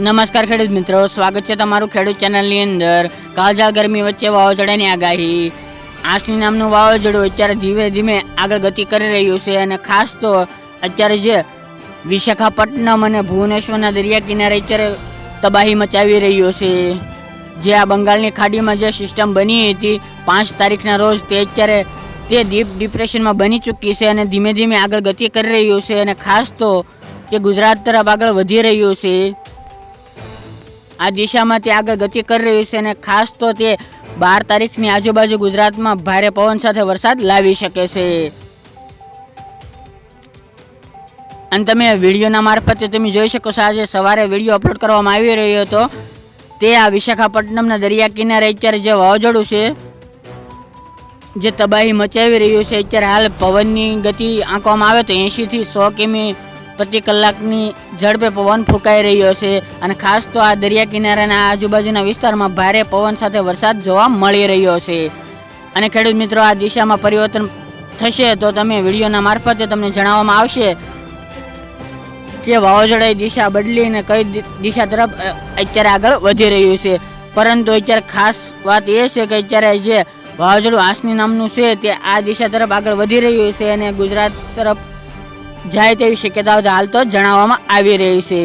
નમસ્કાર ખેડૂત મિત્રો, સ્વાગત છે તમારું ખેડૂત ચેનલની અંદર। કાળઝાળ ગરમી વચ્ચે વાવાઝોડાની આગાહી। આશની નામનું વાવાઝોડું અત્યારે ધીમે ધીમે આગળ ગતિ કરી રહ્યું છે અને ખાસ તો અત્યારે જે વિશાખાપટ્ટનમ અને ભુવનેશ્વરના દરિયા કિનારે અત્યારે તબાહી મચાવી રહ્યું છે। જે આ બંગાળની ખાડીમાં જે સિસ્ટમ બની હતી 5 તારીખના રોજ તે અત્યારે તે ડીપ ડિપ્રેશનમાં બની ચૂકી છે અને ધીમે ધીમે આગળ ગતિ કરી રહ્યું છે અને ખાસ તો તે ગુજરાત તરફ આગળ વધી રહ્યું છે। આ દિશામાં તે આગળ ગતિ કરી રહ્યું છે અને ખાસ તો તે 12 તારીખની આજુબાજુ ગુજરાતમાં ભારે પવન સાથે વરસાદ લાવી શકે છે। અને તમે વિડીયોના મારફતે તમે જોઈ શકો છો, આજે સવારે વિડીયો અપલોડ કરવામાં આવી રહ્યો હતો તે આ વિશાખાપટ્ટનમના દરિયા કિનારે અત્યારે જે વાવાઝોડું છે જે તબાહી મચાવી રહ્યું છે। અત્યારે હાલ પવનની ગતિ આંકવામાં આવે તો 80 થી 100 કિમી પ્રતિ કલાકની ઝડપે પવન ફૂંકાઈ રહ્યો છે અને ખાસ તો આ દરિયા કિનારાના આજુબાજુના વિસ્તારમાં ભારે પવન સાથે વરસાદ જોવા મળી રહ્યો છે। અને ખેડૂત મિત્રો, આ દિશામાં પરિવર્તન થશે તો તમે વિડીયોના મારફતે તમને જણાવવામાં આવશે કે વાવાઝોડાની દિશા બદલીને કઈ દિશા તરફ અત્યારે આગળ વધી રહ્યું છે। પરંતુ અત્યારે ખાસ વાત એ છે કે અત્યારે જે વાવાઝોડું આશની નામનું છે તે આ દિશા તરફ આગળ વધી રહ્યું છે અને ગુજરાત તરફ જાય તેવી શક્યતાઓ હાલ તો જણાવવામાં આવી રહી છે।